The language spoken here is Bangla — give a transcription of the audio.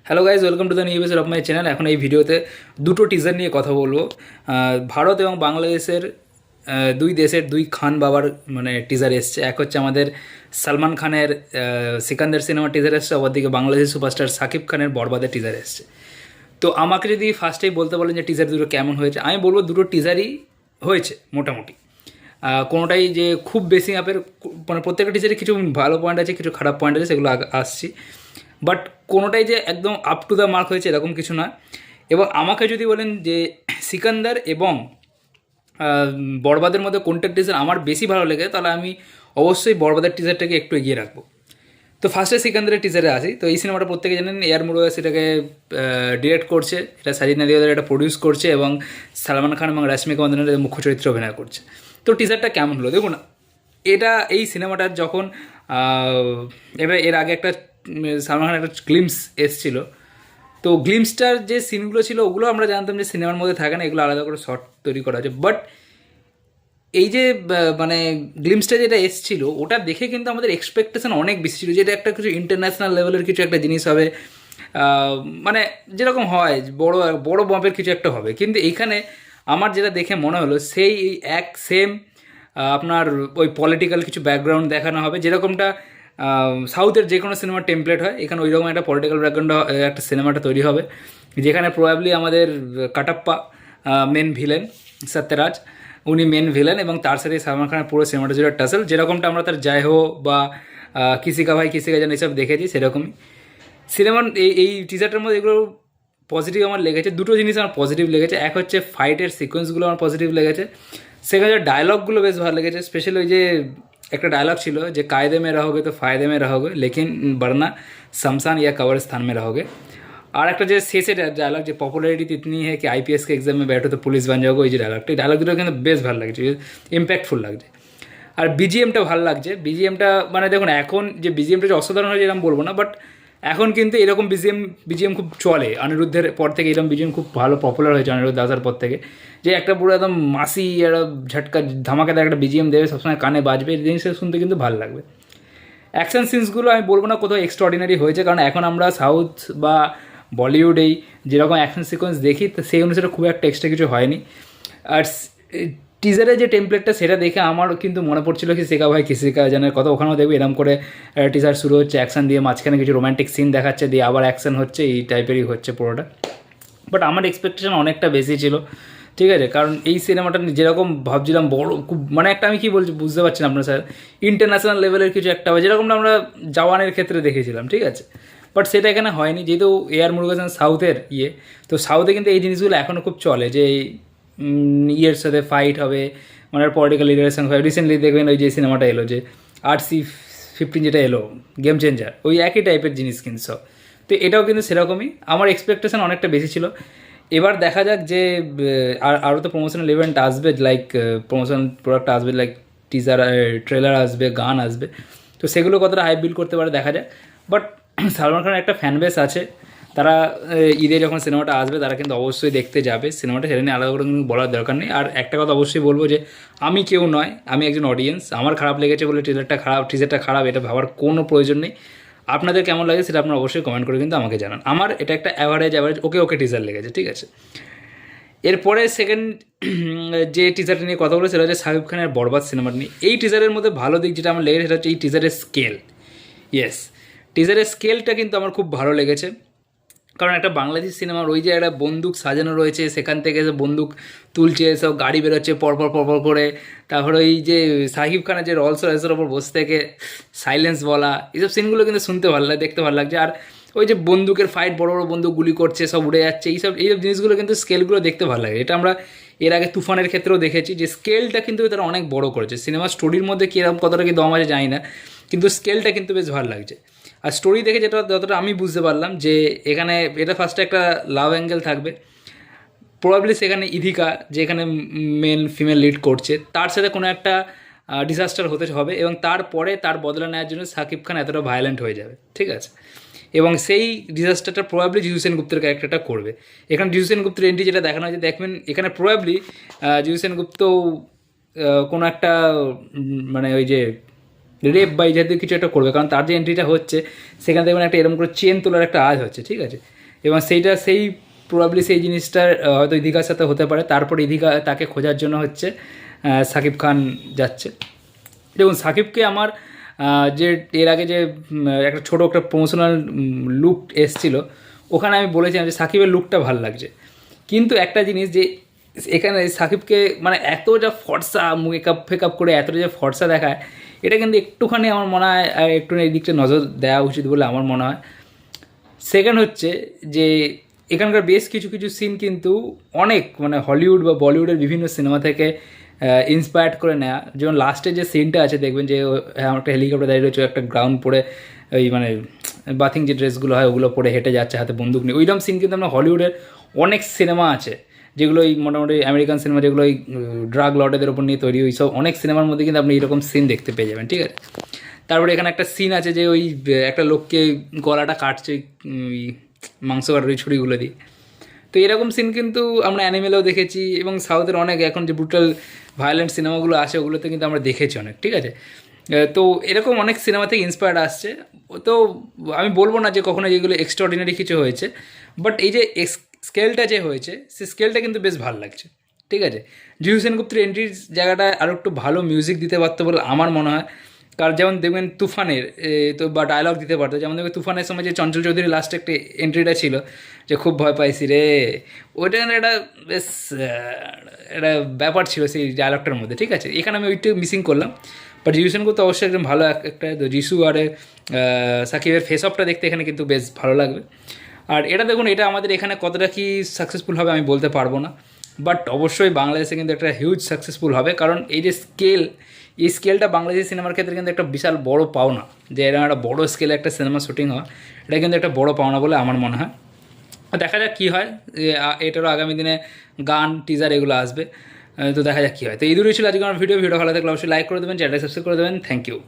Hello guys, welcome to the new episode of my channel. এখন এই ভিডিওতে দুটো টিজার নিয়ে কথা বলবো। ভারত এবং বাংলাদেশের দুই দেশের দুই খান বাবার মানে টিজার এসছে। এক হচ্ছে আমাদের সালমান খানের সিকান্দার সিনেমার টিজার এসছে, অপরদিকে বাংলাদেশের সুপারস্টার সাকিব খানের বরবাদের টিজার এসছে। তো আমাকে যদি ফার্স্টেই বলতে বলেন যে টিজার দুটো কেমন হয়েছে, আমি বলবো দুটো টিজারই হয়েছে মোটামুটি। কোনোটাই যে খুব বেশি অ্যাপের মানে প্রত্যেকটা টিচারে কিছু ভালো পয়েন্ট আছে, কিছু খারাপ পয়েন্ট আছে, সেগুলো আসছি। বাট কোনোটাই যে একদম আপ টু দ্য মার্ক হয়েছে এরকম কিছু না। এবং আমাকে যদি বলেন যে সিকান্দার এবং বরবাদের মধ্যে কোনটা টিজার আমার বেশি ভালো লেগে, তাহলে আমি অবশ্যই বরবাদের টিজারটাকে একটু এগিয়ে রাখবো। তো ফার্স্টে সিকান্দারের টিজারে আসি। তো এই সিনেমাটা প্রত্যেকে জানেন এয়ার মুরুগাস এটাকে ডিরেক্ট করছে, এটা সাজিদ নাদিয়াদের এটা প্রডিউস করছে এবং সালমান খান এবং রাশ্মিকা মান্দানার মুখ্য চরিত্রে অভিনয় করছে। তো টিজারটা কেমন হলো দেখুন। এটা এই সিনেমাটার যখন এটা এর আগে একটা সালমান খানের একটা গ্লিমস এসছিল, তো গ্লিমসটার যে সিনগুলো ছিল ওগুলো আমরা জানতাম যে সিনেমার মধ্যে থাকে না, এগুলো আলাদা করে শর্ট তৈরি করা আছে। বাট এই যে মানে গ্লিমসটা যেটা এসছিল ওটা দেখে কিন্তু আমাদের এক্সপেকটেশন অনেক বেশি ছিল, যেটা একটা কিছু ইন্টারন্যাশনাল লেভেলের কিছু একটা জিনিস হবে, মানে যেরকম হয় বড় বড় বম্পের কিছু একটা হবে। কিন্তু এইখানে আমার যেটা দেখে মনে হলো সেই এক সেম আপনার ওই পলিটিক্যাল কিছু ব্যাকগ্রাউন্ড দেখানো হবে, যেরকমটা সাউথের যে কোনো সিনেমার টেমপ্লেট হয়, এখানে ওইরকম একটা পলিটিক্যাল ব্যাকগ্রাউন্ড একটা সিনেমাটা তৈরি হবে, যেখানে প্রবাবলি আমাদের কাটাপ্পা মেন ভিলেন, সত্যরাজ উনি মেন ভিলেন, এবং তার সাথে সালমান খানের পুরো সিনেমাটা জুড়ে টাসেল, যেরকমটা আমরা তার জয় হো বা কিসি কা ভাই কিসি কা জান এসব দেখেছি সেরকমই। সিনেমার এই টিজারটার মধ্যে এগুলো পজিটিভ আমার লেগেছে। দুটো জিনিস আমার পজিটিভ লেগেছে, এক হচ্ছে ফাইটের সিকোয়েন্সগুলো আমার পজিটিভ লেগেছে, সেখানে ডায়লগগুলো বেশ ভালো লেগেছে। স্পেশালি ওই যে একটা ডায়লগ ছিল যে কায়দে মে রहोगे তো ফায়দে মে रहोगे लेकिन वरना शमशान या कब्रिस्तान में रहोगे। আর একটা যে শেষে ডায়লগ যে পপুলারিটি ইতনি है कि आईपीएस के एग्जाम में बैठो तो पुलिस बन जाओगे, ওই যে ডায়লগটা, এই ডায়লগ দুটো কিন্তু বেশ ভালো লাগছে, ইম্প্যাক্টফুল লাগছে। আর বিজিএমটা ভালো লাগছে। বিজিএমটা মানে দেখুন এখন যে বিজিএমটা যে অসাধারণ হয়েছে এরকম বলবো না, বাট এখন কিন্তু এরকম বিজিএম খুব চলে। অনিরুদ্ধের পর থেকে এরকম বিজিএম খুব ভালো পপুলার হয়েছে, অনিরুদ্ধ আসার পর থেকে, যে একটা পুরো একদম মাসি একটা ঝটকা ধামাকাদার একটা বিজিএম দেবে, সবসময় কানে বাজবে, এই জিনিসটা শুনতে কিন্তু ভালো লাগবে। অ্যাকশন সিনসগুলো আমি বলবো না কোথাও এক্সট্রাঅর্ডিনারি হয়েছে, কারণ এখন আমরা সাউথ বা বলিউডেই যেরকম অ্যাকশন সিকোয়েন্স দেখি তো সেই অনুসারে খুব একটা এক্সট্রা কিছু হয়নি। আর টিজারের যে টেমপ্লেটটা সেটা দেখে আমার কিন্তু মনে পড়ছিল কি শেখা ভাই কিসিকা জানের কথা। ওখানেও দেখবে এরকম করে টিজার শুরু হচ্ছে অ্যাকশন দিয়ে, মাঝখানে কিছু রোম্যান্টিক সিন দেখাচ্ছে, দিয়ে আবার অ্যাকশন হচ্ছে, এই টাইপেরই হচ্ছে পুরোটা। বাট আমার এক্সপেকটেশন অনেকটা বেশি ছিল, ঠিক আছে, কারণ এই সিনেমাটা যেরকম ভাবছিলাম বড় খুব মানে একটা, আমি কী বলছি বুঝতে পারছি না আপনার স্যার, ইন্টারন্যাশনাল লেভেলের কিছু একটা হবে, যেরকমটা আমরা জওয়ানের ক্ষেত্রে দেখেছিলাম, ঠিক আছে। বাট সেটা এখানে হয়নি, যেহেতু এআর মুরুগান সাউথের তো সাউথে কিন্তু এই জিনিসগুলো এখনও খুব চলে, যে ইয়ের সাথে ফাইট হবে, মানে পলিটিক্যাল লিডারের সঙ্গে। রিসেন্টলি দেখবেন ওই যে সিনেমাটা এলো যে RC-15 যেটা এলো, গেম চেঞ্জার, ওই একই টাইপের জিনিস কিন্তু সব। তো এটাও কিন্তু সেরকমই, আমার এক্সপেকটেশন অনেকটা বেশি ছিল। এবার দেখা যাক যে আরও তো প্রমোশনাল ইভেন্ট আসবে, লাইক প্রমোশনাল প্রোডাক্ট আসবে, লাইক টিজার ট্রেলার আসবে, গান আসবে, তো সেগুলো কতটা হাই বিল্ড করতে পারে দেখা যাক। বাট সালমান খানের একটা ফ্যান বেস আছে, তারা ঈদে যখন সিনেমাটা আসবে তারা কিন্তু অবশ্যই দেখতে যাবে সিনেমাটা, সেটা নিয়ে আলাদা করে কিন্তু বলার দরকার নেই। আর একটা কথা অবশ্যই বলবো যে আমি কেউ নয়, আমি একজন অডিয়েন্স, আমার খারাপ লেগেছে বলে টিজারটা খারাপ এটা ভাবার কোনো প্রয়োজন নেই। আপনাদের কেমন লাগে সেটা আপনারা অবশ্যই কমেন্ট করে কিন্তু আমাকে জানান। আমার এটা একটা অ্যাভারেজ ওকে টিজার লেগেছে, ঠিক আছে। এরপরে সেকেন্ড যে টিজারটা নিয়ে কথা বলে সেটা হচ্ছে শাকিব খানের বরবাদ সিনেমাটা নিয়ে। এই টিজারের মধ্যে ভালো দিক যেটা আমার লেগেছে সেটা হচ্ছে এই টিজারের স্কেল। ইয়েস, টিজারের স্কেলটা কিন্তু আমার খুব ভালো লেগেছে, কারণ একটা বাংলাদেশি সিনেমার ওই যে একটা বন্দুক সাজানো রয়েছে, সেখান থেকে এসে বন্দুক তুলছে, সব গাড়ি বেরোচ্ছে পরপর করে, তারপরে ওই যে সাকিব খানের যে রলস রয়েসের ওপর বসে থেকে সাইলেন্স বলা, এইসব সিনগুলো কিন্তু শুনতে ভালো লাগে, দেখতে ভালো লাগছে। আর ওই যে বন্দুকের ফাইট, বড় বড় বন্দুক গুলি করছে, সব উড়ে যাচ্ছে, এইসব জিনিসগুলো কিন্তু স্কেলগুলো দেখতে ভালো লাগে। এটা আমরা এর আগে তুফানের ক্ষেত্রেও দেখেছি যে স্কেলটা কিন্তু তারা অনেক বড় করেছে। সিনেমার স্টোরির মধ্যে কীরকম কতটা কি দম আছে জানি না, কিন্তু স্কেলটা কিন্তু বেশ ভালো লাগছে। আর স্টোরি দেখে যতটা আমি বুঝতে পারলাম যে এখানে এটা ফার্স্টে একটা লাভ অ্যাঙ্গেল থাকবে, প্রবাবলি সেখানে ইধিকা যে এখানে মেল ফিমেল লিড করছে, তার সাথে কোনো একটা ডিসাস্টার হতে হবে, এবং তারপরে তার বদলা নেওয়ার জন্য সাকিব খান এতটা ভায়োলেন্ট হয়ে যাবে, ঠিক আছে। এবং সেই ডিজাস্টারটা প্রবাবলি জিতু সেনগুপ্তের ক্যারেক্টারটা করবে। এখানে জিতু সেনগুপ্তের এন্ট্রি যেটা দেখানো হয়েছে, দেখবেন এখানে প্রবাবলি জিতু সেনগুপ্ত কোনো একটা মানে ওই যে রেপ বা এই জাতীয় কিছু একটা করবে, কারণ তার যে এন্ট্রিটা হচ্ছে সেখান থেকে একটা এরকম করে চেন তোলার একটা আওয়াজ হচ্ছে, ঠিক আছে। এবং সেই প্রবাবলি সেই জিনিসটার হয়তো ইদিকার সাথে হতে পারে। তারপর ইদিকা তাকে খোঁজার জন্য হচ্ছে শাকিব খান যাচ্ছে। দেখুন সাকিবকে আমার যে এর আগে যে একটা ছোটো একটা প্রমোশনাল লুক এসছিল, ওখানে আমি বলেছিলাম যে সাকিবের লুকটা ভালো লাগছে। কিন্তু একটা জিনিস যে এখানে সাকিবকে মানে এত যা ফর্সা মেকআপ করে এতটা যে ফর্সা দেখায়, এটা কিন্তু একটুখানি আমার মনে হয় একটু এই দিকটা নজর দেওয়া উচিত বলে আমার মনে হয়। সেকেন্ড হচ্ছে যে এখানকার বেশ কিছু কিছু সিন কিন্তু অনেক মানে হলিউড বা বলিউডের বিভিন্ন সিনেমা থেকে ইন্সপায়ার্ড করে নেওয়া। যেমন লাস্টে যে সিনটা আছে দেখবেন যে একটা হেলিকপ্টার দাঁড়িয়ে রয়েছে, একটা গ্রাউন্ড পরে ওই মানে বাথিং যে ড্রেসগুলো হয় ওগুলো পরে হেঁটে যাচ্ছে হাতে বন্দুক নিয়ে, ওইরকম সিন কিন্তু আমরা হলিউডের অনেক সিনেমা আছে যেগুলো ওই মোটামুটি আমেরিকান সিনেমা যেগুলো ওই ড্রাগ লর্ডেদের ওপর নিয়ে তৈরি, ওই সব অনেক সিনেমার মধ্যে কিন্তু আপনি এইরকম সিন দেখতে পেয়ে যাবেন, ঠিক আছে। তারপরে এখানে একটা সিন আছে যে ওই একটা লোককে গলাটা কাটছে মাংস কাটার ওই ছুরিগুলো দিয়ে। তো এরকম সিন কিন্তু আমরা অ্যানিমেলেও দেখেছি, এবং সাউথের অনেক এখন যে ব্রুটাল ভায়োলেন্ট সিনেমাগুলো আসে ওগুলোতে কিন্তু আমরা দেখেছি অনেক, ঠিক আছে। তো এরকম অনেক সিনেমা থেকে ইন্সপায়ার্ড আসছে। তো আমি বলবো না যে কখনো যেগুলো এক্সট্রাঅর্ডিনারি কিছু হয়েছে, বাট এই যে স্কেলটা যে হয়েছে সেই স্কেলটা কিন্তু বেশ ভালো লাগছে, ঠিক আছে। জিহু সেনগুপ্তের এন্ট্রির জায়গাটায় আরও একটু ভালো মিউজিক দিতে পারতো বলে আমার মনে হয়। কারণ যেমন দেখবেন তুফানের তো বা ডায়লগ দিতে পারতো, যেমন দেখবেন তুফানের সময় যে চঞ্চল চৌধুরী লাস্টে একটা এন্ট্রিটা ছিল যে খুব ভয় পাইছি রে, ওইটা একটা বেশ একটা ব্যাপার ছিল সেই ডায়লগটার মধ্যে, ঠিক আছে। এখানে আমি ওইটা মিসিং করলাম। বাট জিহু সেনগুপ্ত অবশ্যই একদম ভালো একটা যিশু আর সাকিবের ফেস অফটা দেখতে এখানে কিন্তু বেশ ভালো লাগবে। আর এটা দেখুন, এটা আমাদের এখানে কতটা কি সাকসেসফুল হবে আমি বলতে পারবো না, বাট অবশ্যই বাংলাদেশে কিন্তু একটা হিউজ সাকসেসফুল হবে। কারণ এই যে স্কেল, এই স্কেলটা বাংলাদেশি সিনেমার ক্ষেত্রে কিন্তু একটা বিশাল বড় পাওনা, যে এরকম একটা বড়ো স্কেলে একটা সিনেমা শ্যুটিং হওয়া, এটা কিন্তু একটা বড় পাওনা বলে আমার মনে হয়। দেখা যাক কী হয়, এটারও আগামী দিনে গান টিজার এগুলো আসবে, তো দেখা যাক কী হয়। তো এই দূরই ছিল আজকে আমার ভিডিও ভালো থাকলে অবশ্যই লাইক করে দেবেন, চ্যানেলটা সাবস্ক্রাইব করে দেবেন। Thank you.